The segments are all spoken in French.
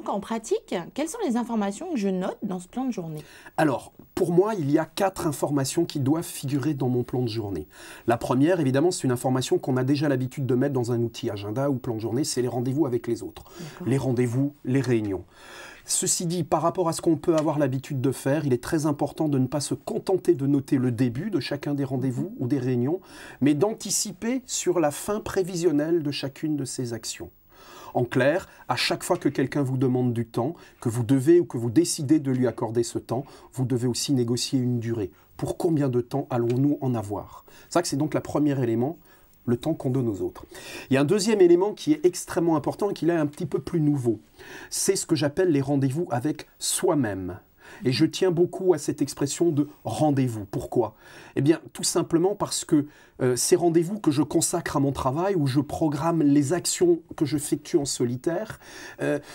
donc, en pratique, quelles sont les informations que je note dans ce plan de journée? Alors, pour moi, il y a 4 informations qui doivent figurer dans mon plan de journée. La première, évidemment, c'est une information qu'on a déjà l'habitude de mettre dans un outil agenda ou plan de journée, c'est les rendez-vous avec les autres. Les rendez-vous, les réunions. Ceci dit, par rapport à ce qu'on peut avoir l'habitude de faire, il est très important de ne pas se contenter de noter le début de chacun des rendez-vous ou des réunions, mais d'anticiper sur la fin prévisionnelle de chacune de ces actions. En clair, à chaque fois que quelqu'un vous demande du temps, que vous devez ou que vous décidez de lui accorder ce temps, vous devez aussi négocier une durée. Pour combien de temps allons-nous en avoir? Ça, c'est donc le premier élément, le temps qu'on donne aux autres. Il y a un deuxième élément qui est extrêmement important et qui est un petit peu plus nouveau. C'est ce que j'appelle les rendez-vous avec soi-même. Et je tiens beaucoup à cette expression de rendez-vous. Pourquoi? Eh bien, tout simplement parce que ces rendez-vous que je consacre à mon travail, où je programme les actions que j'effectue en solitaire,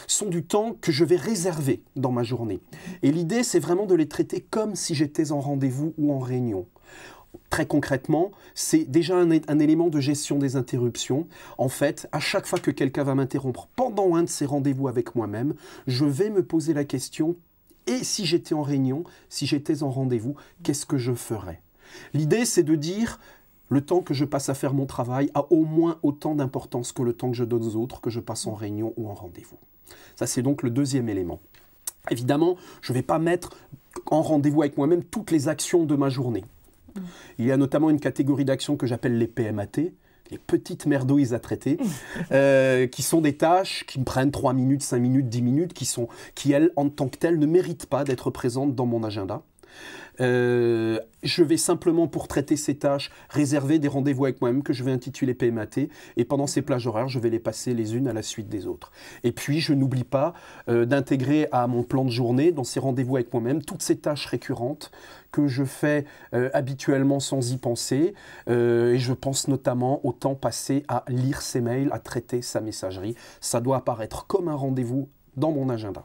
sont du temps que je vais réserver dans ma journée. Et l'idée, c'est vraiment de les traiter comme si j'étais en rendez-vous ou en réunion. Très concrètement, c'est déjà un élément de gestion des interruptions. En fait, à chaque fois que quelqu'un va m'interrompre pendant un de ces rendez-vous avec moi-même, je vais me poser la question: et si j'étais en réunion, si j'étais en rendez-vous, qu'est-ce que je ferais? L'idée, c'est de dire: le temps que je passe à faire mon travail a au moins autant d'importance que le temps que je donne aux autres, que je passe en réunion ou en rendez-vous. Ça, c'est donc le deuxième élément. Évidemment, je ne vais pas mettre en rendez-vous avec moi-même toutes les actions de ma journée. Il y a notamment une catégorie d'actions que j'appelle les PMAT, les petites merdouilles à traiter, qui sont des tâches qui me prennent 3 minutes, 5 minutes, 10 minutes, qui elles, en tant que telles, ne méritent pas d'être présentes dans mon agenda. Je vais simplement, pour traiter ces tâches, réserver des rendez-vous avec moi-même que je vais intituler PMAT, et pendant ces plages horaires, je vais les passer les unes à la suite des autres. Et puis, je n'oublie pas d'intégrer à mon plan de journée, dans ces rendez-vous avec moi-même, toutes ces tâches récurrentes que je fais habituellement sans y penser, et je pense notamment au temps passé à lire ses mails, à traiter sa messagerie. Ça doit apparaître comme un rendez-vous dans mon agenda.